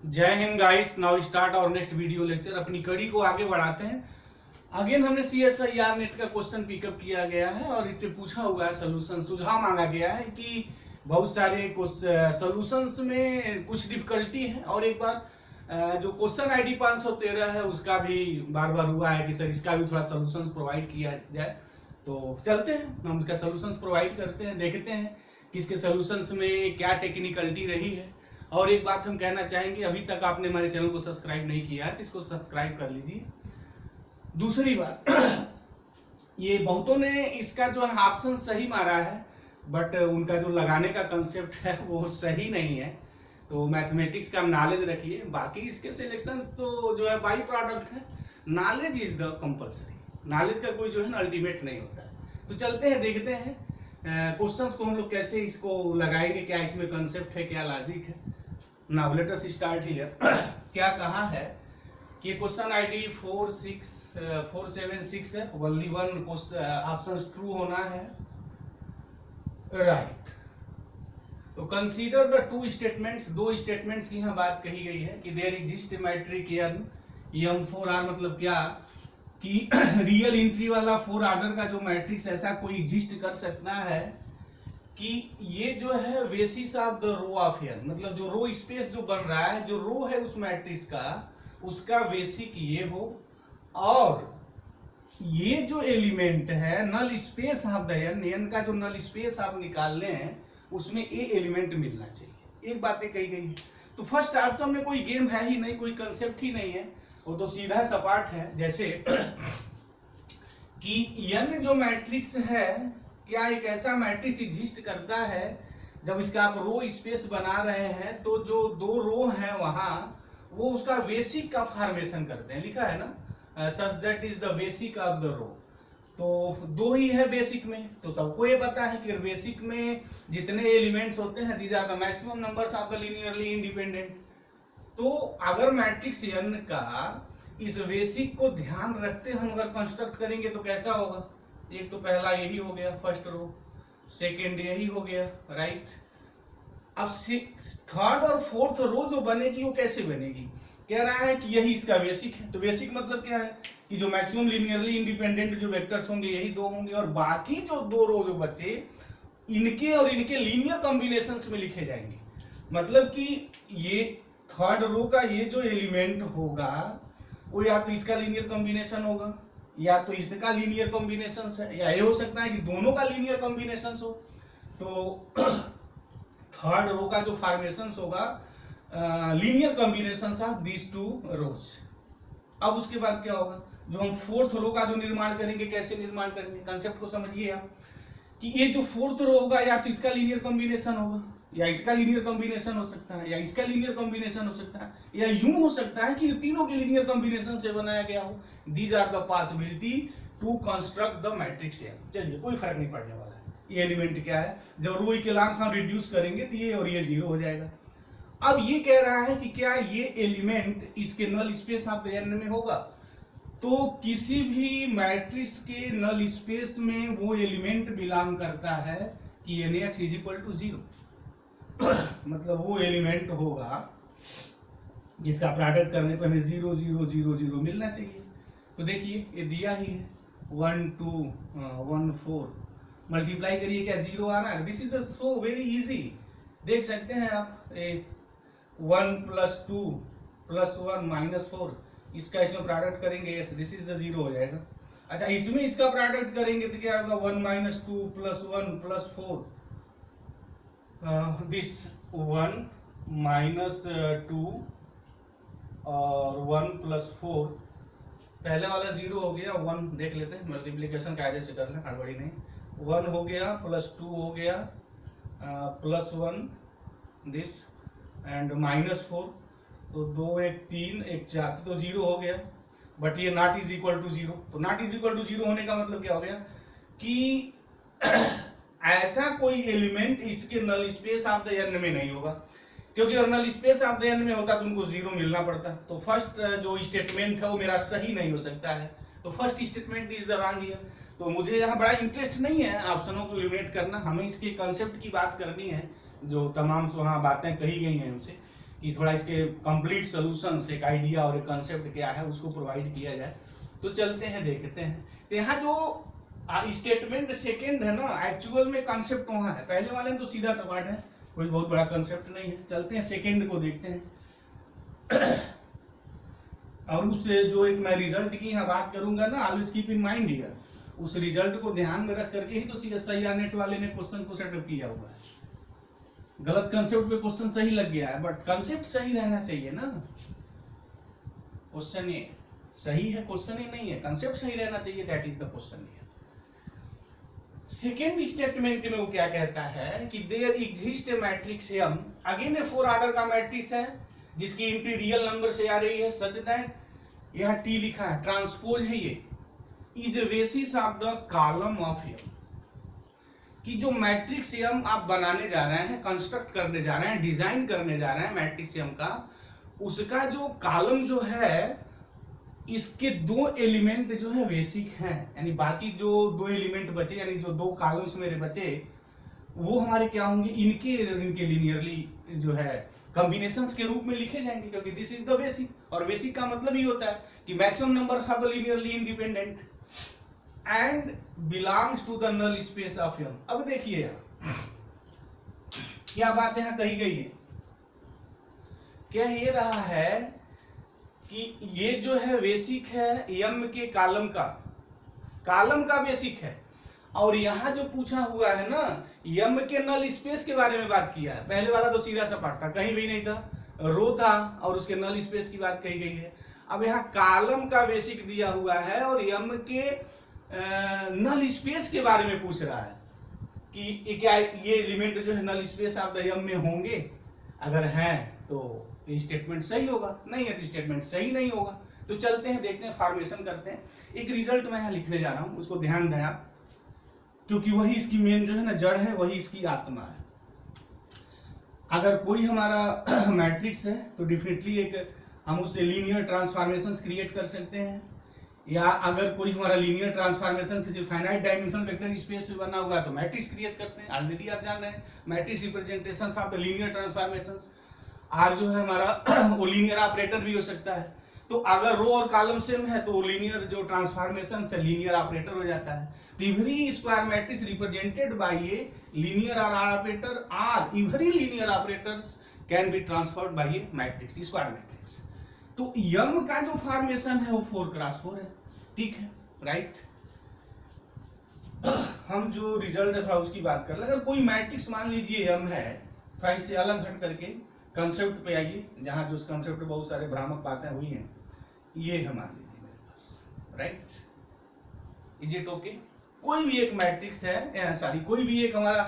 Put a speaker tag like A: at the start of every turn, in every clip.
A: जय Hind guys. Now start और next video lecture. अपनी कड़ी को आगे बढ़ाते हैं। अगेन हमने CSIR नेट का क्वेश्चन पिकअप किया गया है और इसे पूछा हुआ है सोल्यूशन, सुझाव मांगा गया है कि बहुत सारे सोल्यूशंस में कुछ डिफिकल्टी है और एक बार जो क्वेश्चन ID 513 है उसका भी बार बार हुआ है कि सर इसका भी थोड़ा सोल्यूशंस प्रोवाइड किया जाए। तो चलते हैं, हम उसका सोल्यूशंस प्रोवाइड करते हैं, देखते हैं कि इसके सोल्यूशंस में क्या टेक्निकलिटी रही है। और एक बात हम कहना चाहेंगे, अभी तक आपने हमारे चैनल को सब्सक्राइब नहीं किया है तो इसको सब्सक्राइब कर लीजिए। दूसरी बात ये बहुतों ने इसका जो है ऑप्शन सही मारा है, बट उनका जो लगाने का कंसेप्ट है वो सही नहीं है। तो मैथमेटिक्स का नॉलेज रखिए, बाकी इसके सिलेक्शंस तो जो है बाई प्रोडक्ट है। Knowledge is the compulsory, knowledge का कोई जो है ना अल्टीमेट नहीं होता है। तो चलते हैं, देखते हैं क्वेश्चंस को हम लोग कैसे इसको लगाएंगे, क्या इसमें कंसेप्ट है, क्या लॉजिक है। Now let us start here. क्या कहा है कि क्वेश्चन ID 476 है, ओनली वन ऑप्शन ट्रू होना है, राइट। तो कंसीडर द टू स्टेटमेंट्स, दो स्टेटमेंट्स की यहाँ बात कही गई है कि देयर एग्जिस्ट मैट्रिक M4R, मतलब क्या कि रियल इंट्री वाला 4 ऑर्डर का जो मैट्रिक्स ऐसा कोई एग्जिस्ट कर सकता है कि ये जो है basis of the row of n, मतलब जो रो स्पेस जो बन रहा है, जो रो है उस मैट्रिक्स का, उसका बेसिक ये हो और ये जो एलिमेंट है null space of the n का जो नल स्पेस आप निकालने हैं उसमें ए एलिमेंट मिलना चाहिए। एक बात कही गई है। तो फर्स्ट ऑप्शन में कोई गेम है ही नहीं, कोई कंसेप्ट ही नहीं है, वो तो सीधा सपाट है। जैसे कि n जो मैट्रिक्स है, क्या एक ऐसा मैट्रिक्स एग्जिस्ट करता है जब इसका आप रो स्पेस बना रहे हैं तो जो दो रो हैं वहां वो उसका बेसिक का फॉर्मेशन करते हैं, लिखा है ना, such that is the basic of the row. तो दो ही है बेसिक में, तो सबको ये पता है कि बेसिक में जितने एलिमेंट्स होते हैं these are the maximum numbers of the linearly independent. तो अगर मैट्रिक्स n का इस बेसिक को ध्यान रखते हम अगर कंस्ट्रक्ट करेंगे तो कैसा होगा, एक तो पहला यही हो गया फर्स्ट रो, सेकेंड यही हो गया, राइट। अब थर्ड और फोर्थ रो जो बनेगी वो कैसे बनेगी, कह रहा है कि यही इसका बेसिक है। तो बेसिक मतलब क्या है कि जो मैक्सिमम लीनियरली इंडिपेंडेंट जो वेक्टर्स होंगे यही दो होंगे और बाकी जो दो रो जो बचे इनके और इनके लीनियर कॉम्बिनेशंस में लिखे जाएंगे। मतलब कि ये थर्ड रो का ये जो एलिमेंट होगा वो या तो इसका लीनियर कॉम्बिनेशन होगा या तो इसका लीनियर कॉम्बिनेशन है, या ये हो सकता है कि दोनों का लीनियर कॉम्बिनेशन हो। तो थर्ड रो का जो फॉर्मेशन होगा linear combination of these two rows. अब उसके बाद क्या होगा, जो हम फोर्थ रो का जो निर्माण करेंगे, कैसे निर्माण करेंगे, कंसेप्ट को समझिए आप कि ये जो फोर्थ रो होगा या तो इसका लीनियर कॉम्बिनेशन होगा या इसका लीनियर कॉम्बिनेशन हो सकता है या इसका लीनियर कॉम्बिनेशन हो सकता है या यूं हो सकता है कि तीनों के लीनियर कॉम्बिनेशन से बनाया गया हो। These are the possibility to construct the matrix M। चलिए, कोई फर्क नहीं पड़ने वाला है ये एलिमेंट क्या है। जब रो इक्विवेलेंट हम रिड्यूस करेंगे तो ये और ये जीरो हो जाएगा। अब ये कह रहा है कि क्या ये एलिमेंट इसके null space of the n में होगा, तो किसी भी मैट्रिक्स के नल स्पेस में वो एलिमेंट बिलोंग करता है कि nx इज इक्वल टू 0। मतलब वो एलिमेंट होगा जिसका प्रोडक्ट करने पर हमें 0 0 0 0 मिलना चाहिए। तो देखिए ये दिया ही है 1 2 1 4, मल्टीप्लाई करिए क्या 0 आ रहा है। This is the so very easy, देख सकते हैं आप 1 + 2 + 1 -4, इसका इसमें प्रोडक्ट करेंगे, यस दिस इज द 0 हो जाएगा। अच्छा, इसमें इसका प्रोडक्ट करेंगे तो क्या होगा 1 - 2 + 1 + 4, दिस 1 - 2 और 1 + 4, पहले वाला 0 हो गया, 1 देख लेते हैं, मल्टीप्लिकेशन कायदे से कर लें, हड़बड़ी नहीं। 1 हो गया +2 हो गया +1 दिस एंड -4, तो 2 1 3 1 4, तो 0 हो गया। बट ये नॉट इज इक्वल टू 0, तो नॉट इज इक्वल टू 0 होने का मतलब क्या हो गया कि ऐसा कोई एलिमेंट इसके null space of the n में नहीं होगा, क्योंकि अगर null space of the n में होता तो उनको 0 मिलना पड़ता। तो फर्स्ट जो स्टेटमेंट है वो मेरा सही नहीं हो सकता है, तो first statement is the wrong here. तो मुझे यहाँ बड़ा इंटरेस्ट नहीं है ऑप्शनों को एलिमिनेट करना, हमें इसके कंसेप्ट की बात करनी है, जो तमाम वहाँ बातें कही गई हैं उनसे कि थोड़ा इसके कंप्लीट सॉल्यूशंस, एक आइडिया और एक कंसेप्ट क्या है उसको प्रोवाइड किया जाए। तो चलते हैं देखते हैं। तो यहाँ जो स्टेटमेंट सेकेंड है ना, एक्चुअल में कंसेप्ट वहाँ है, पहले वाले में तो सीधा सवाल है, कोई बहुत बड़ा कंसेप्ट नहीं है। चलते हैं सेकेंड को देखते हैं। और उससे जो एक मैं रिजल्ट की यहाँ बात करूंगा ना, always keep in mind here, उस रिजल्ट को ध्यान में रख करके ही तो CSIR नेट वाले ने क्वेश्चन को सेटअप किया हुआ है। गलत कंसेप्ट पे क्वेश्चन सही लग गया है, बट कंसेप्ट सही रहना चाहिए ना। क्वेश्चन ये सही है, क्वेश्चन ही नहीं है, कंसेप्ट सही रहना चाहिए, that is the question. Second statement में वो क्या कहता है कि there exist a matrix M, again a 4 order का मैट्रिक्स है जिसकी एंट्री रियल नंबर से आ रही है, सच दैट यह टी लिखा है, ट्रांसपोज है ये, is basis of the column of M, कि जो मैट्रिक्स एम आप बनाने जा रहे हैं, कंस्ट्रक्ट करने जा रहे हैं, डिजाइन करने जा रहे हैं मैट्रिक्स एम का, उसका जो कॉलम जो है, इसके 2 एलिमेंट जो है बेसिक हैं, यानी बाकी जो 2 एलिमेंट बचे, यानी जो 2 कॉलम्स मेरे बचे, वो हमारे क्या होंगे, इनके लीनियरली जो है कॉम्बिनेशंस के रूप में लिखे जाएंगे, क्योंकि दिस इज द बेसिक, और बेसिक का मतलब ही होता है कि maximum number of the linearly independent and belongs to the null space of M. अब देखिए यहां क्या बात यहां कही गई है, क्या ये रहा है कि ये जो है बेसिक है एम के कॉलम का बेसिक है, और यहां जो पूछा हुआ है ना, एम के नल स्पेस के बारे में बात किया है। पहले वाला तो सीधा सपाट था, कहीं भी नहीं था, रो था और उसके नल स्पेस की बात कही गई है। अब यहाँ कॉलम का बेसिक दिया हुआ है और एम के नल स्पेस के बारे में पूछ रहा है कि क्या ये एलिमेंट जो है null space of the M में होंगे, अगर हैं तो स्टेटमेंट सही होगा, नहीं है तो स्टेटमेंट सही नहीं होगा। तो चलते हैं देखते हैं, फॉर्मेशन करते हैं। एक रिजल्ट मैं यहाँ लिखने जा रहा हूं, उसको ध्यान दें आप, क्योंकि वही इसकी मेन जो है ना जड़ है, वही इसकी आत्मा है। अगर कोई हमारा मैट्रिक्स है तो डेफिनेटली एक हम उससे लीनियर ट्रांसफॉर्मेशंस क्रिएट कर सकते हैं, या अगर कोई हमारा लीनियर ट्रांसफॉर्मेशन किसी फाइनाइट डायमेंशनल वेक्टर स्पेस में बना हुआ है तो मैट्रिक्स क्रिएट करते हैं। ऑलरेडी आप जान रहे हैं matrix representations of the linear transformations. Or जो है हमारा वो लीनियर ऑपरेटर भी हो सकता है, तो अगर रो और कॉलम सेम है तो लीनियर जो ट्रांसफॉर्मेशन से लीनियर ऑपरेटर हो जाता है। तो every square matrix represented by a linear operator or every linear operators can be transferred by a matrix, square matrix. तो यम का जो फॉर्मेशन है वो 4x4 है, ठीक है, राइट। हम जो रिजल्ट था उसकी बात कर ले। अगर कोई मैट्रिक्स मान लीजिए यम है, थोड़ा इससे अलग हट करके कंसेप्ट पे आइए, जहां जो कंसेप्ट पे बहुत सारे भ्रामक बातें हुई हैं, ये है मान लीजिए मेरे पास, राइट, इज इट ओके। कोई भी एक मैट्रिक्स है, सॉरी कोई भी एक हमारा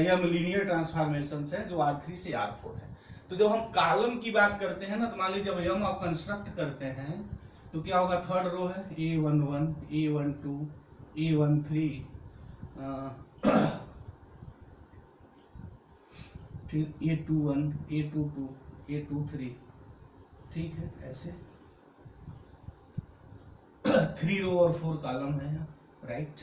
A: यम लीनियर ट्रांसफॉर्मेशन है जो R3 से R4 है। तो जब हम कॉलम की बात करते हैं ना, तो मान लीजिए जब यम आप कंस्ट्रक्ट करते हैं तो क्या होगा, थर्ड रो है A11 A12 A13 फिर A21 A22 A23, ठीक है, ऐसे 3 रो और 4 कॉलम है, राइट।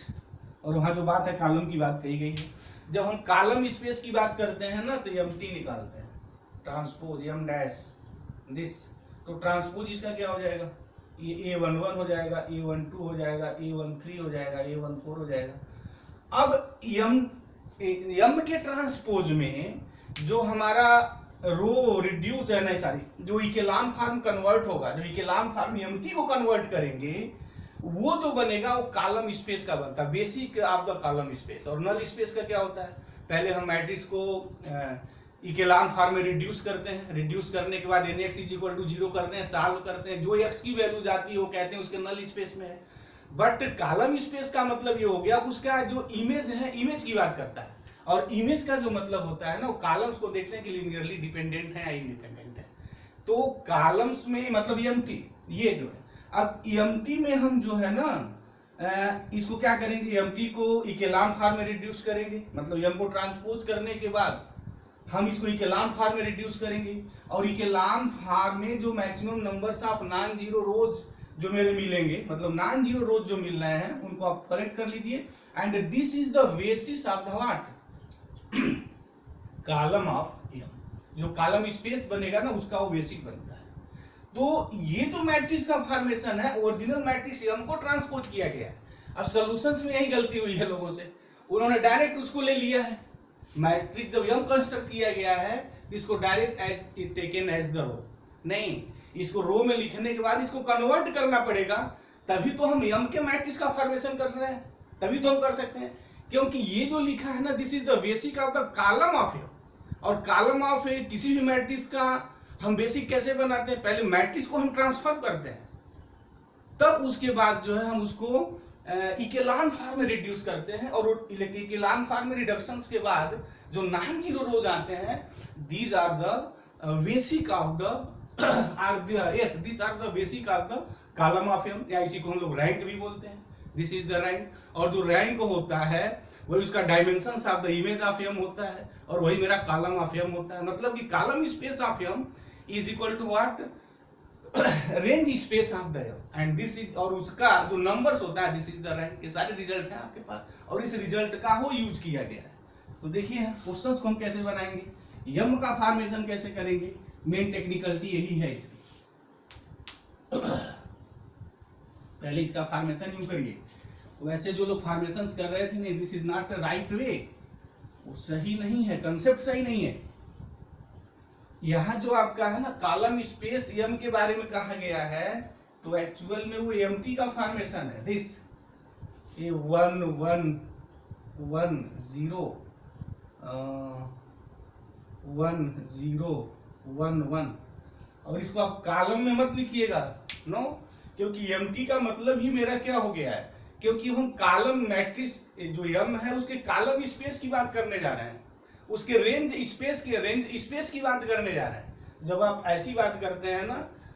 A: और वहां जो बात है कॉलम की बात कही गई है। जब हम कॉलम स्पेस की बात करते हैं ना तो एम्प्टी निकालते हैं, ट्रांसपोज एम डैश दिस, तो ट्रांसपोज इसका क्या हो जाएगा, ये A11 हो जाएगा, A12 हो जाएगा, A13 हो जाएगा, A14 हो जाएगा। अब यम के ट्रांसपोज में जो हमारा रो रिड्यूस है, नहीं सॉरी जो इकेलान फॉर्म कन्वर्ट होगा, जो इकेलान फॉर्म एम्प्टी को कन्वर्ट करेंगे, वो जो बनेगा वो कॉलम स्पेस का बनता है, basic of the column space. और नल स्पेस का क्या होता है, पहले हम मैट्रिक्स को इकेलान फॉर्म में रिड्यूस करते हैं, रिड्यूस करने के बाद nx = 0 करते हैं, सॉल्व करते हैं, जो x की वैल्यू जाती है वो कहते हैं उसके नल स्पेस में है। बट कॉलम स्पेस का मतलब ये हो गया उसका जो इमेज है, इमेज की बात करता है, और इमेज का जो मतलब होता है ना, वो कॉलम्स को देखते हैं कि लीनियरली डिपेंडेंट है या इंडिपेंडेंट है। तो कॉलम्स में मतलब एम्प्टी, ये जो है, अब एम्प्टी में हम जो है ना इसको क्या करेंगे, एम्प्टी को इकेलान फॉर्म में रिड्यूस करेंगे, मतलब एम को ट्रांसपोज करने के बाद हम इसको इकेलान फॉर्म में रिड्यूस करेंगे, और इकेलान फॉर्म में जो maximum numbers of non zero रोज जो मेरे मिलेंगे, मतलब नॉन जीरो रोज जो मिल रहे हैं उनको आप करेक्ट कर लीजिए, and this is the basis of the what, column of M. जो कॉलम स्पेस बनेगा ना उसका वो बेसिक बनता है। तो ये जो मैट्रिक्स का फॉर्मेशन है ओरिजिनल मैट्रिक्स एम को ट्रांसपोज किया गया है। अब सॉल्यूशंस में यही गलती हुई है लोगों से, उन्होंने डायरेक्ट उसको ले लिया है। मैट्रिक्स जब एम कंस्ट्रक्ट किया गया है तो इसको direct taken as the row, नहीं, इसको रो में लिखने के बाद इसको कन्वर्ट करना पड़ेगा, तभी तो हम एम के मैट्रिक्स का फॉर्मेशन कर रहे हैं, तभी तो हम कर सकते हैं। क्योंकि ये जो लिखा है ना, this is the basic of the column of M, और कॉलम ऑफ किसी भी मैट्रिक्स का हम बेसिक कैसे बनाते हैं, पहले मैट्रिक्स को हम ट्रांसफर करते हैं, तब उसके बाद जो है हम उसको इकेलान फॉर्म में रिड्यूस करते हैं, और इकेलान फॉर्म में रिडक्शंस के बाद जो नॉन जीरो रोज आते हैं, these are the basic of the this are the basic of the column of M, या इसी को हम लोग रैंक भी बोलते हैं, दिस इज द रैंक। और जो रैंक होता है वही उसका dimension of the image of M होता है, और वही मेरा कॉलम ऑफ एम होता है। मतलब कि column space of M is equal to what, range space of the M, and this is, और उसका जो नंबर्स होता है दिस इज द रैंक। ये सारे रिजल्ट है आपके पास, और इस रिजल्ट का वो यूज किया गया है। तो देखिए क्वेश्चंस को हम कैसे बनाएंगे, एम का फॉर्मेशन कैसे करेंगे, मेन टेक्निकलिटी यही है इसकी। पहले इसका फॉर्मेशन यूं करिए, वैसे जो लोग फॉर्मेशंस कर रहे थे नहीं, this is not right way, वो सही नहीं है, कंसेप्ट सही नहीं है। यहाँ जो आपका है ना कॉलम स्पेस एम के बारे में कहा गया है, तो एक्चुअल में वो एम्प्टी का फॉर्मेशन है, दिस ये 1 1 1 0 1 0 1 1, और इसको आप कॉलम में मत लिखिएगा, नो, क्योंकि एम्प्टी का मतलब ही मेरा क्या हो गया है, क्योंकि हम कॉलम मैट्रिक्स जो एम है उसके कॉलम स्पेस की बात करने जा रहे हैं, उसके रेंज स्पेस की बात करने जा रहे हैं। जब आप ऐसी बात करते हैं ना,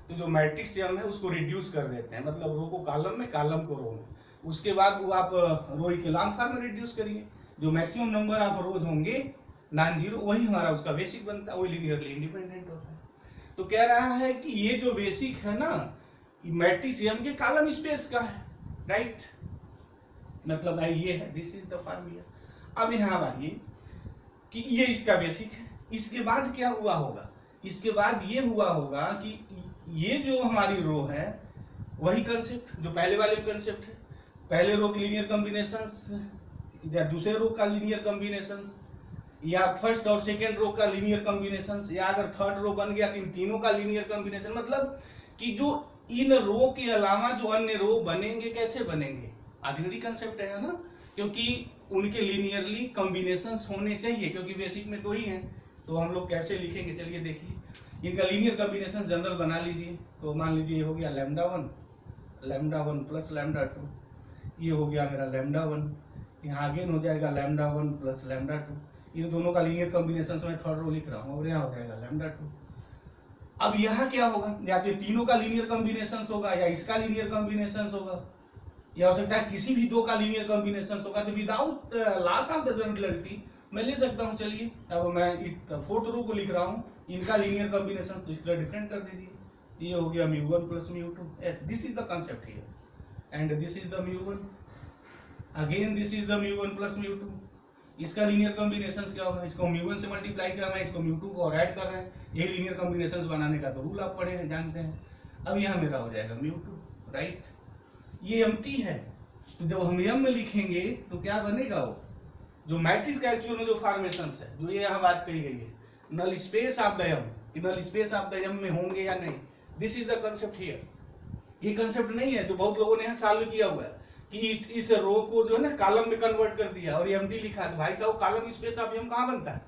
A: तो जो मैट्रिक्स एम है उसको रिड्यूस कर देते हैं, मतलब रो को कॉलम में, कॉलम को रो में, उसके बाद वो आप रो इकेलान फॉर्म में रिड्यूस करिए, जो मैक्सिमम नंबर ऑफ रोज होंगे नॉन जीरो, वही हमारा उसका बेसिक बनता है, वही लीनियरली इंडिपेंडेंट होता है। तो कह रहा है कि ये जो बेसिक है ना मैट्रिक्स एम के कॉलम स्पेस का है, राइट, मतलब है ये है, दिस इज द फॉर्मूला। अब यहाँ आइए कि ये इसका बेसिक है, इसके बाद क्या हुआ होगा, इसके बाद ये हुआ होगा कि ये जो हमारी रो है वही कंसेप्ट जो पहले वाले कंसेप्ट है, पहले रो की लीनियर कॉम्बिनेशंस या दूसरे रो का लीनियर कॉम्बिनेशंस, या फर्स्ट और सेकेंड रो का लीनियर कॉम्बिनेशंस, या अगर थर्ड रो बन गया तो इन तीनों का लीनियर कॉम्बिनेशन। मतलब कि जो इन रो के अलावा जो अन्य रो बनेंगे कैसे बनेंगे, ऑर्डिनरी कंसेप्ट है ना, क्योंकि उनके लीनियरली कॉम्बिनेशंस होने चाहिए, क्योंकि बेसिक में दो ही हैं। तो हम लोग कैसे लिखेंगे, चलिए देखिए, इनका लीनियर कॉम्बिनेशन जनरल बना लीजिए। तो मान लीजिए ये हो गया λ1 प्लस λ2, ये हो गया मेरा λ1, यहाँ अगेन हो जाएगा λ1 प्लस λ2, इन दोनों का लीनियर कॉम्बिनेशन मैं थर्ड रो लिख रहा हूँ, और यहाँ हो जाएगा λ2। अब यहाँ क्या होगा, या तो तीनों का लीनियर कॉम्बिनेशन होगा, या इसका लीनियर कॉम्बिनेशन होगा, या हो सकता है किसी भी दो का लीनियर कॉम्बिनेशन होगा। तो without loss of the generality मैं ले सकता हूँ। चलिए अब मैं इस फोर्थ रो को लिख रहा हूँ, इनका लीनियर कॉम्बिनेशन, तो इसका डिफरेंट कर दीजिए, ये हो गया μ1 plus μ2, this is the concept here, and this is the μ1, again this is the μ1 plus μ2। इसका लीनियर कॉम्बिनेशन क्या होगा, इसको μ1 से मल्टीप्लाई कर रहे हैं, इसको μ2 को और ऐड कर रहे हैं, ये लीनियर कॉम्बिनेशन बनाने का तो रूल आप पढ़े हैं, जानते हैं। अब यहाँ मेरा हो जाएगा μ2, राइट, ये एम्प्टी है। तो जब हम एम में लिखेंगे तो क्या बनेगा, वो जो मैट्रिक्स का एक्चुअल में जो फॉर्मेशंस है, जो ये यहाँ बात कही गई है, null space of the M, null space of the M में होंगे या नहीं, this is the concept here. ये कंसेप्ट नहीं है जो बहुत लोगों ने यहाँ सॉल्व किया हुआ है कि इस रो को जो है ना कॉलम में कन्वर्ट कर दिया और एम्प्टी लिखा, तो भाई साहब कॉलम स्पेस ऑफ एम कहाँ बनता है,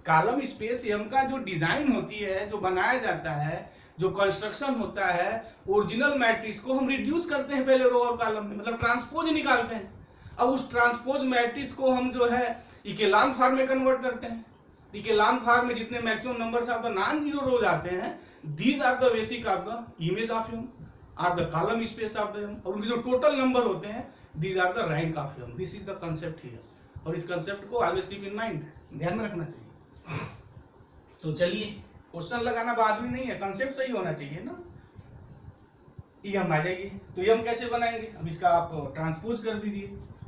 A: कॉलम स्पेस एम का जो डिजाइन होती है, जो बनाया जाता है, जो कंस्ट्रक्शन होता है, ओरिजिनल मैट्रिक्स को हम रिड्यूस करते हैं पहले रो और कॉलम में, मतलब ट्रांसपोज निकालते हैं। अब उस ट्रांसपोज मैट्रिक्स को हम जो है इकेलान फॉर्म में कन्वर्ट करते हैं। इकेलान फॉर्म में जितने maximum numbers of the non zero rows आते हैं, these are the basic of the image of M, or the column space of the M, और उनके जो टोटल नंबर होते हैं, these are the rank of M. This is the concept here, और इस concept को ऑलवेज कीप इन माइंड, ध्यान में रखना चाहिए। तो चलिए, क्वेश्चन लगाना बात भी नहीं है, कंसेप्ट सही होना चाहिए ना। एम आ जाइए, तो एम कैसे बनाएंगे, अब इसका आप ट्रांसपोज कर दीजिए।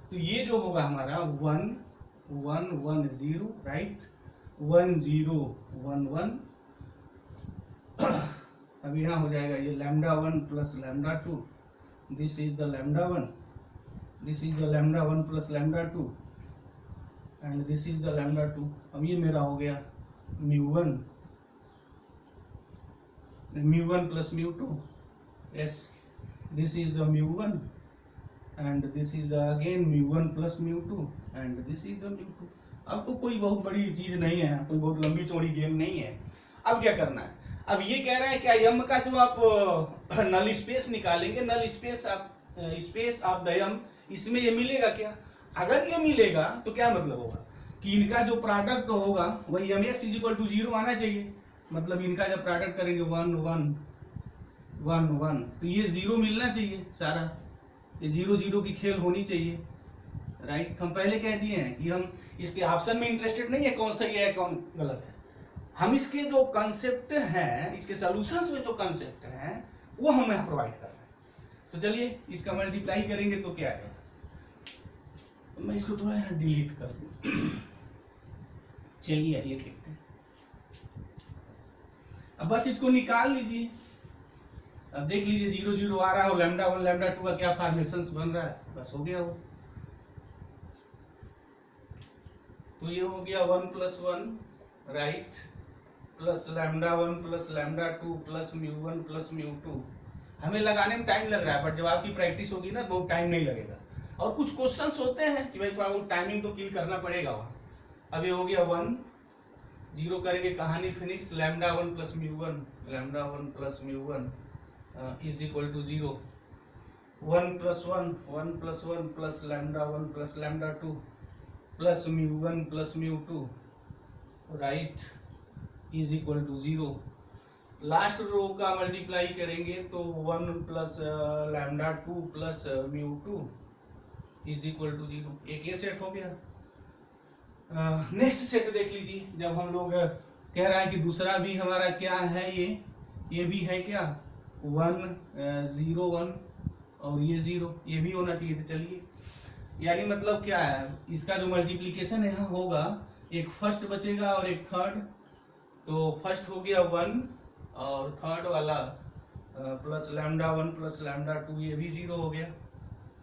A: तो ये जो होगा हमारा 1 1 1 0, राइट, 1 0 1 1। अब यहाँ हो जाएगा ये lambda 1 plus lambda 2, this is the lambda 1, this is the lambda 1 plus lambda 2 and this is the lambda 2। अब ये मेरा हो गया μ1 plus μ2, yes this is the μ1 and this is the again μ1 plus μ2 and this is the μ2। अब तो कोई बहुत बड़ी चीज नहीं है, कोई बहुत लंबी चौड़ी गेम नहीं है। अब क्या करना है, अब ये कह रहा है क्या यम का जो आप नल स्पेस निकालेंगे, नल स्पेस आप स्पेस ऑफ द यम, इसमें ये मिलेगा क्या? अगर ये मिलेगा तो क्या मतलब होगा कि इनका जो प्रोडक्ट होगा वही यम एक्स इज इक्वल टू 0 आना चाहिए। मतलब इनका जब प्रोडक्ट करेंगे 1 1 1 1 तो ये 0 मिलना चाहिए सारा, ये 0 0 की खेल होनी चाहिए, राइट। हम पहले कह दिए हैं कि हम इसके ऑप्शन में इंटरेस्टेड नहीं है कौन सही है कौन गलत है, हम इसके जो कंसेप्ट हैं, इसके सॉल्यूशंस में जो कंसेप्ट हैं वो हम यहाँ प्रोवाइड कर रहे हैं। तो चलिए इसका मल्टीप्लाई करेंगे तो क्या है, मैं इसको थोड़ा यहाँ डिलीट कर दूं। चलिए ये देखते हैं, अब बस इसको निकाल लीजिए। अब देख लीजिए 0 0 आ रहा है और लैम्डा 1 लैम्डा 2 का क्या फॉर्मेशंस बन रहा है, बस हो गया वो। तो ये हो गया 1 plus 1 right plus lambda 1 plus lambda 2 plus μ1 plus μ2। हमें लगाने में टाइम लग रहा है, बट जब आपकी प्रैक्टिस होगी ना बहुत टाइम नहीं लगेगा। और कुछ क्वेश्चंस होते हैं कि भाई थोड़ा बहुत टाइमिंग तो किल करना पड़ेगा वहाँ। अब ये हो गया 1 0 करेंगे, कहानी फिनिक्स, lambda 1 plus μ1 lambda 1 plus μ1 is equal to 0, 1 plus 1 plus 1 plus lambda 1 plus lambda 2 plus μ1 plus μ2 right is equal to 0। Last row का मल्टीप्लाई करेंगे तो 1 plus lambda 2 plus μ2 is equal to 0। एक ये सेट हो गया। नेक्स्ट सेट देख लीजिए, जब हम लोग कह रहा है कि दूसरा भी हमारा क्या है, ये भी है क्या 1 0 1 और ये 0, ये भी होना चाहिए। तो चलिए यानी मतलब क्या है, इसका जो मल्टीप्लीकेशन यहाँ होगा, एक फर्स्ट बचेगा और एक थर्ड। तो फर्स्ट हो गया 1 और थर्ड वाला प्लस लैम्डा 1 प्लस लैम्डा 2, ये भी 0 हो गया।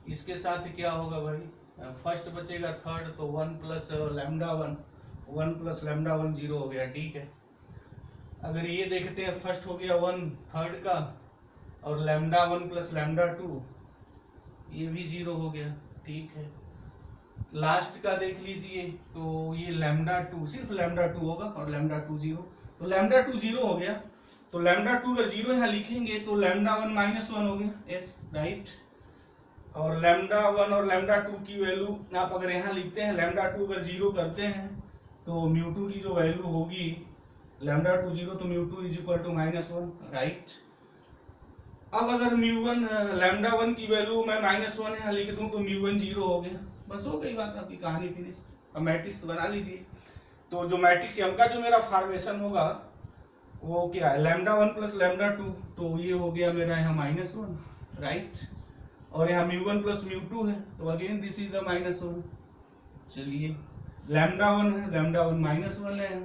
A: इसके साथ क्या होगा भाई, फर्स्ट बचेगा थर्ड, तो 1 प्लस लैम्डा 1 प्लस लैम्डा 1 0 हो गया, ठीक है। अगर ये देखते हैं, फर्स्ट हो गया 1 थर्ड का और लैम्डा 1 प्लस लैम्डा 2 ये भी 0 हो गया, ठीक है। लास्ट का देख लीजिए, तो ये लैम्डा 2 सिर्फ लैम्डा 2 होगा और लैम्डा 2 0, तो लैम्डा 2 0 हो गया। तो लैम्डा 2 अगर 0 यहाँ लिखेंगे तो लैम्डा 1 माइनस 1 हो गया, यस राइट। और लैम्डा 1 और लैम्डा 2 की वैल्यू आप अगर यहाँ लिखते हैं, लैम्डा 2 अगर 0 करते हैं तो μ2 की जो वैल्यू होगी, लैम्डा 2 0 तो μ2 इज इक्वल टू -1 राइट। अब अगर μ1 लैम्डा 1 की वैल्यू मैं -1 यहाँ लिख दूं तो μ1 0 हो गया, बस हो गई बात, आपकी कहानी फिनिश। अब मैट्रिक्स बना लीजिए। तो जो मैट्रिक्स एम का जो मेरा फॉर्मेशन होगा वो क्या है, लैम्डा 1 प्लस लैम्डा 2, तो ये हो गया मेरा यहाँ -1 राइट। और यहाँ μ1 प्लस μ2 है, तो अगेन दिस इज द -1। चलिए लैम्डा 1 है, लैम्डा 1 -1 है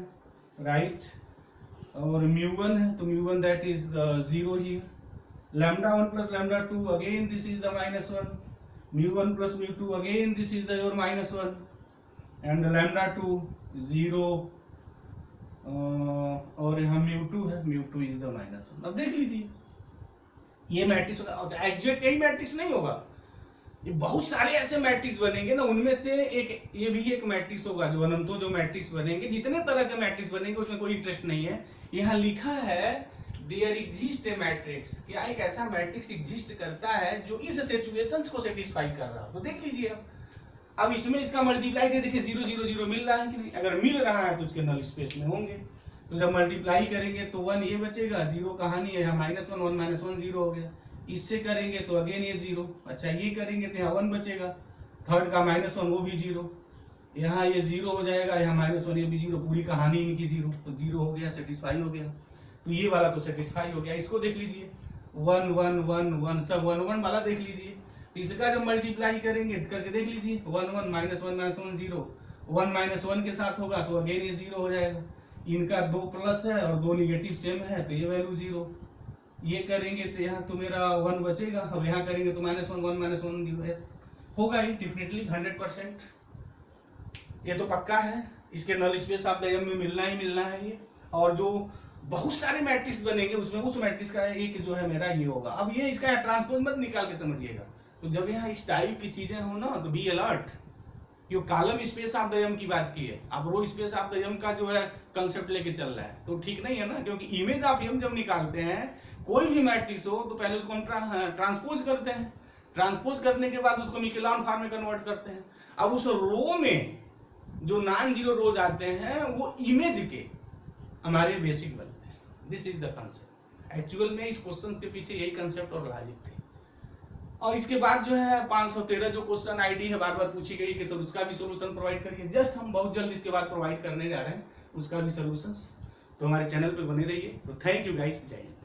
A: राइट। और μ1 है तो μ1 that is 0 here. Lambda 1 plus lambda 2 again this is the -1, μ1 plus μ2 again this is the your -1 and lambda 2 0 और यहाँ μ2 है, μ2 इज द -1। अब देख लीजिए ये मैट्रिक्स एग्जैक्ट यही मैट्रिक्स नहीं होगा, ये बहुत सारे ऐसे मैट्रिक्स बनेंगे ना, उनमें से एक ये भी एक मैट्रिक्स होगा। जो अनंतों जो मैट्रिक्स बनेंगे, जितने तरह के मैट्रिक्स बनेंगे उसमें कोई इंटरेस्ट नहीं है। यहाँ लिखा है देयर एग्जिस्ट ए मैट्रिक्स, क्या एक ऐसा मैट्रिक्स एग्जिस्ट करता है जो इस सिचुएशंस को सेटिस्फाई कर रहा हो। तो देख लीजिए अब इसमें इसका मल्टीप्लाई दे देखिए 0 0 0 मिल रहा है कि नहीं, अगर मिल रहा है तो उसके नल स्पेस में होंगे। तो जब मल्टीप्लाई करेंगे तो 1 ये बचेगा, 0 कहानी है, यहाँ -1 1 -1 0 हो गया। इससे करेंगे तो अगेन ये 0, अच्छा ये करेंगे तो यहाँ 1 बचेगा, थर्ड का -1 वो भी 0, यहाँ ये 0 हो जाएगा, यहाँ -1 ये भी 0, पूरी कहानी इनकी 0, तो 0 हो गया, सेटिस्फाई हो गया। तो ये वाला तो सेटिस्फाई हो गया। इसको देख लीजिए 1 1 1 1 सब 1 1 वाला देख लीजिए। इसका जब मल्टीप्लाई करेंगे करके देख लीजिए 1 1 -1 -1 0, 1 माइनस 1 के साथ होगा तो अगेन ये 0 हो जाएगा। इनका 2 प्लस है और 2 निगेटिव सेम है तो ये वैल्यू 0। ये करेंगे तो यहाँ तो मेरा 1 बचेगा, अब यहाँ करेंगे तो -1 1 -1 यस होगा ये डेफिनेटली 100%। ये तो पक्का है, इसके null space of the M में मिलना ही मिलना है ये। और जो बहुत सारे मैट्रिक्स बनेंगे उसमें उस मैट्रिक्स का एक जो है मेरा ये होगा। अब ये इसका ट्रांसपोज मत निकाल के समझिएगा। तो जब यहाँ इस टाइप की चीजें हो ना तो बी अलर्ट। ये column space of the M की बात की है, अब row space of the M का जो है कंसेप्ट लेके चल रहा है तो ठीक नहीं है ना। क्योंकि इमेज ऑफ एम जब निकालते हैं कोई भी मैट्रिक्स हो तो पहले उसको हम ट्रांसपोज करते हैं, ट्रांसपोज करने के बाद उसको मिकेलॉन फॉर्म में कन्वर्ट करते हैं। अब उस रो में जो नॉन जीरो रोज आते हैं वो इमेज के हमारे बेसिक बनते हैं। This is the concept. Actual में इस क्वेश्चन के पीछे यही कंसेप्ट और लॉजिक थे। और इसके बाद जो है 513 जो क्वेश्चन आईडी है बार बार पूछी गई कि सर उसका भी सोल्यूशन प्रोवाइड करिए। जस्ट हम बहुत जल्द इसके बाद प्रोवाइड करने जा रहे हैं उसका भी सोल्यूशंस। तो हमारे चैनल पे बने रहिए। तो थैंक यू गाइस, जय हिंद।